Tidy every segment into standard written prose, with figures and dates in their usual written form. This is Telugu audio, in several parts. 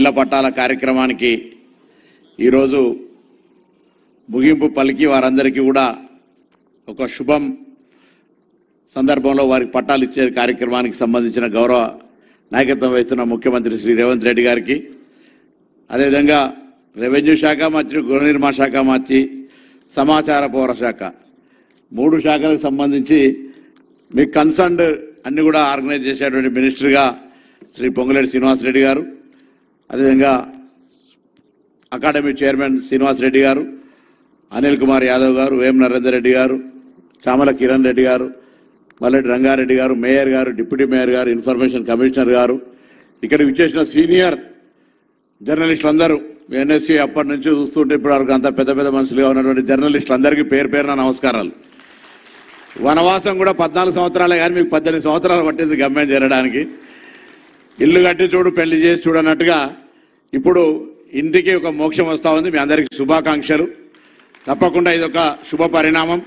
ఇళ్ల పట్టాల కార్యక్రమానికి ఈరోజు ముగింపు పలికి వారందరికీ కూడా ఒక శుభం సందర్భంలో వారికి పట్టాలు ఇచ్చే కార్యక్రమానికి సంబంధించిన గౌరవ నాయకత్వం వహిస్తున్న ముఖ్యమంత్రి శ్రీ రేవంత్ రెడ్డి గారికి, అదేవిధంగా రెవెన్యూ శాఖ మంత్రి, గృహ నిర్మాణ శాఖ మంత్రి, సమాచార పౌర శాఖ, 3 శాఖలకు సంబంధించి మీ కన్సర్న్డ్ అన్ని కూడా ఆర్గనైజ్ చేసేటువంటి మినిస్టర్గా శ్రీ పొంగులేటి శ్రీనివాసరెడ్డి గారు, అదేవిధంగా అకాడమీ చైర్మన్ శ్రీనివాసరెడ్డి గారు, అనిల్ కుమార్ యాదవ్ గారు, వేం నరేందర్ రెడ్డి గారు, చామల కిరణ్ రెడ్డి గారు, మల్లెడ్డి రంగారెడ్డి గారు, మేయర్ గారు, డిప్యూటీ మేయర్ గారు, ఇన్ఫర్మేషన్ కమిషనర్ గారు, ఇక్కడికి విచ్చేసిన సీనియర్ జర్నలిస్టులు అందరూ, ఎన్ఎస్సీ అప్పటి నుంచి చూస్తుంటే ఇప్పటి వరకు అంత పెద్ద పెద్ద మనుషులుగా ఉన్నటువంటి జర్నలిస్టులు అందరికీ పేరు పేరున నమస్కారాలు. వనవాసం కూడా 14 సంవత్సరాలే కానీ మీకు 18 సంవత్సరాలు పట్టింది గమ్యం చేరడానికి. ఇల్లు కట్టి చూడు, పెళ్లి చేసి చూడన్నట్టుగా ఇప్పుడు ఇంటికి ఒక మోక్షం వస్తూ ఉంది. మీ అందరికీ శుభాకాంక్షలు. తప్పకుండా ఇది ఒక శుభ పరిణామం.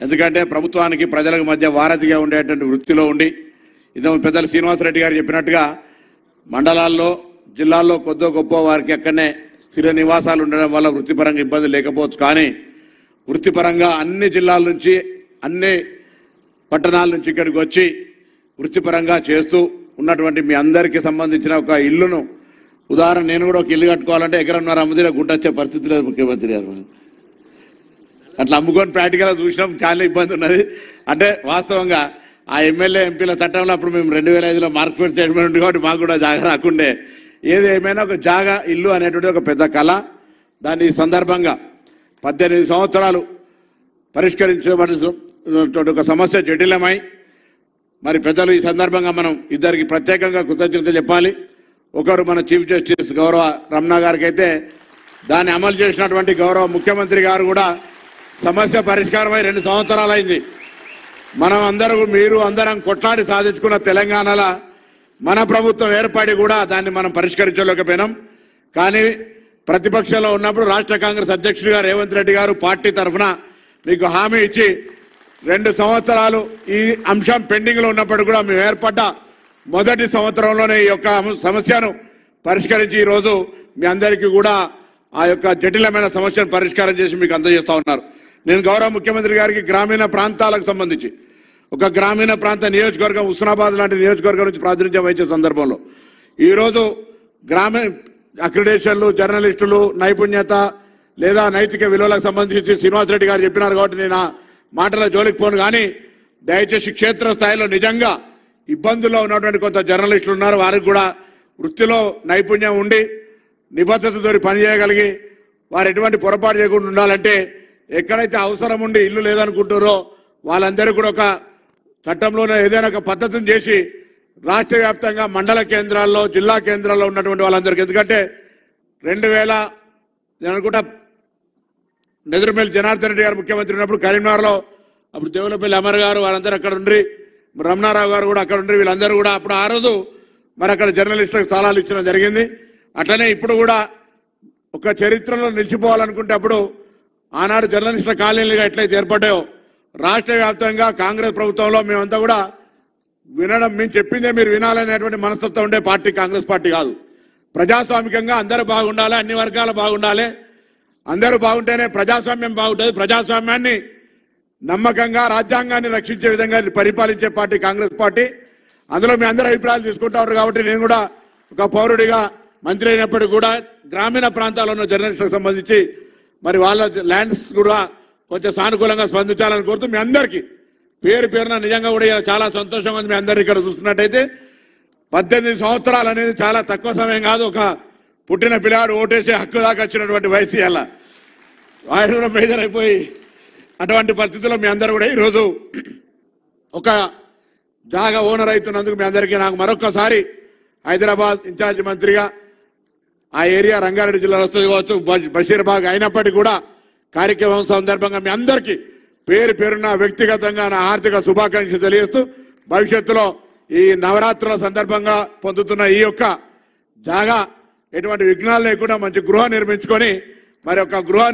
ఎందుకంటే ప్రభుత్వానికి ప్రజలకు మధ్య వారధిగా ఉండేటువంటి వృత్తిలో ఉండి, ఇంతకుముందు పెద్దలు శ్రీనివాసరెడ్డి గారు చెప్పినట్టుగా మండలాల్లో, జిల్లాల్లో కొద్దో గొప్ప వారికి అక్కడనే స్థిర నివాసాలు ఉండడం వల్ల వృత్తిపరంగా ఇబ్బంది లేకపోవచ్చు. కానీ వృత్తిపరంగా అన్ని జిల్లాల నుంచి, అన్ని పట్టణాల నుంచి ఇక్కడికి వచ్చి వృత్తిపరంగా చేస్తూ ఉన్నటువంటి మీ అందరికీ సంబంధించిన ఒక ఇల్లును, ఉదాహరణ నేను కూడా ఒక ఇల్లు కట్టుకోవాలంటే ఎకరన్నర అమ్ముదిలో గుంట వచ్చే పరిస్థితి లేదు ముఖ్యమంత్రి గారు. అట్లా అమ్ముకొని ప్రాక్టికల్గా చూసినాం, చాలా ఇబ్బంది ఉన్నది. అంటే వాస్తవంగా ఆ ఎమ్మెల్యే ఎంపీల చట్టంలో అప్పుడు మేము 2005లో మార్కెట్ చైర్మన్ ఉంది కాబట్టి మాకు కూడా జాగా రాకుండే. ఏది ఏమైనా ఒక జాగా, ఇల్లు అనేటువంటి ఒక పెద్ద కళ. దాన్ని ఈ సందర్భంగా 18 సంవత్సరాలు పరిష్కరించబడినటువంటి ఒక సమస్య జటిలమై, మరి పెద్దలు ఈ సందర్భంగా మనం ఇద్దరికి ప్రత్యేకంగా కృతజ్ఞతలు చెప్పాలి. ఒకరు మన చీఫ్ జస్టిస్ గౌరవ రమణ గారికి అయితే, దాన్ని అమలు చేసినటువంటి గౌరవ ముఖ్యమంత్రి గారు కూడా సమస్య పరిష్కారమై 2 సంవత్సరాలు అయింది. మనం అందరూ, మీరు అందరం కొట్లాడి సాధించుకున్న తెలంగాణలో మన ప్రభుత్వం ఏర్పడి కూడా దాన్ని మనం పరిష్కరించలేకపోయినాం. కానీ ప్రతిపక్షంలో ఉన్నప్పుడు రాష్ట్ర కాంగ్రెస్ అధ్యక్షుడిగా రేవంత్ రెడ్డి గారు పార్టీ తరఫున మీకు హామీ ఇచ్చి 2 సంవత్సరాలు ఈ అంశం పెండింగ్లో ఉన్నప్పుడు కూడా మేము ఏర్పడ్డ మొదటి సంవత్సరంలోనే ఈ యొక్క సమస్యను పరిష్కరించి ఈరోజు మీ అందరికీ కూడా ఆ యొక్క జటిలమైన సమస్యను పరిష్కారం చేసి మీకు అందజేస్తూ ఉన్నారు. నేను గౌరవ ముఖ్యమంత్రి గారికి గ్రామీణ ప్రాంతాలకు సంబంధించి ఒక గ్రామీణ ప్రాంత నియోజకవర్గం, హుస్నాబాద్ లాంటి నియోజకవర్గం నుంచి ప్రాతినిధ్యం వహించే సందర్భంలో ఈరోజు గ్రామీణ అక్రిడేషన్లు, జర్నలిస్టులు, నైపుణ్యత లేదా నైతిక విలువలకు సంబంధించి శ్రీనివాసరెడ్డి గారు చెప్పినారు కాబట్టి నేను ఆ మాటల జోలికి పోను. కానీ దయచేసి క్షేత్ర స్థాయిలో నిజంగా ఇబ్బందుల్లో ఉన్నటువంటి కొంత జర్నలిస్టులు ఉన్నారు. వారికి కూడా వృత్తిలో నైపుణ్యం ఉండి నిబద్ధతతో పనిచేయగలిగి వారు ఎటువంటి పొరపాటు చేయకుండా ఉండాలంటే, ఎక్కడైతే అవసరం ఉండి ఇల్లు లేదనుకుంటారో వాళ్ళందరూ కూడా ఒక చట్టంలోనే ఏదైనా ఒక పద్ధతిని చేసి రాష్ట్ర వ్యాప్తంగా మండల కేంద్రాల్లో, జిల్లా కేంద్రాల్లో ఉన్నటువంటి వాళ్ళందరికీ, ఎందుకంటే 2000 నేను అనుకుంటా నెదురుమల్లి జనార్దన్ రెడ్డి గారు ముఖ్యమంత్రి ఉన్నప్పుడు కరీంనగర్లో అప్పుడు దేవులపల్లి అమర్ గారు వారందరూ అక్కడ ఉండి, రమణారావు గారు కూడా అక్కడ ఉండి, వీళ్ళందరూ కూడా అప్పుడు ఆ రోజు మరి అక్కడ జర్నలిస్టులకు స్థలాలు ఇచ్చడం జరిగింది. అట్లనే ఇప్పుడు కూడా ఒక చరిత్రలో నిలిచిపోవాలనుకుంటే అప్పుడు ఆనాడు జర్నలిస్టుల కాలనీలుగా ఎట్లయితే ఏర్పడ్డాయో రాష్ట్ర వ్యాప్తంగా కాంగ్రెస్ ప్రభుత్వంలో మేమంతా కూడా వినడం, మేము చెప్పిందే మీరు వినాలనేటువంటి మనస్తత్వం ఉండే పార్టీ కాంగ్రెస్ పార్టీ కాదు. ప్రజాస్వామికంగా అందరూ బాగుండాలి, అన్ని వర్గాలు బాగుండాలి, అందరూ బాగుంటేనే ప్రజాస్వామ్యం బాగుంటుంది. ప్రజాస్వామ్యాన్ని నమ్మకంగా, రాజ్యాంగాన్ని రక్షించే విధంగా పరిపాలించే పార్టీ కాంగ్రెస్ పార్టీ. అందులో మీ అందరూ అభిప్రాయాలు తీసుకుంటారు కాబట్టి నేను కూడా ఒక పౌరుడిగా, మంత్రి అయినప్పటికీ కూడా గ్రామీణ ప్రాంతాల్లో ఉన్న జర్నలిస్టులకు సంబంధించి మరి వాళ్ళ ల్యాండ్స్ కూడా కొంచెం సానుకూలంగా స్పందించాలని కోరుతూ మీ అందరికీ పేరు పేరున నిజంగా కూడా చాలా సంతోషంగా ఉంది. మీ అందరు ఇక్కడ చూస్తున్నట్టయితే 18 సంవత్సరాలు అనేది చాలా తక్కువ సమయం కాదు. ఒక పుట్టిన పిల్లాడు ఓటేసే హక్కు దాకా వచ్చినటువంటి వయసు అలా వాడు కూడా మేజర్ అయిపోయి అటువంటి పరిస్థితుల్లో మీ అందరూ కూడా ఈరోజు ఒక జాగా ఓనర్ అవుతున్నందుకు మీ అందరికీ నాకు మరొక్కసారి హైదరాబాద్ ఇన్ఛార్జ్ మంత్రిగా ఆ ఏరియా రంగారెడ్డి జిల్లాలో వస్తుంది కావచ్చు, బషీర్బాగ్ అయినప్పటికీ కూడా కార్యక్రమం సందర్భంగా మీ అందరికీ పేరు పేరున వ్యక్తిగతంగా నా ఆర్థిక శుభాకాంక్షలు తెలియజేస్తూ, భవిష్యత్తులో ఈ నవరాత్రుల సందర్భంగా పొందుతున్న ఈ యొక్క జాగా ఎటువంటి విఘ్నాలు లేకుండా మంచి గృహ నిర్మించుకొని మరి ఒక గృహ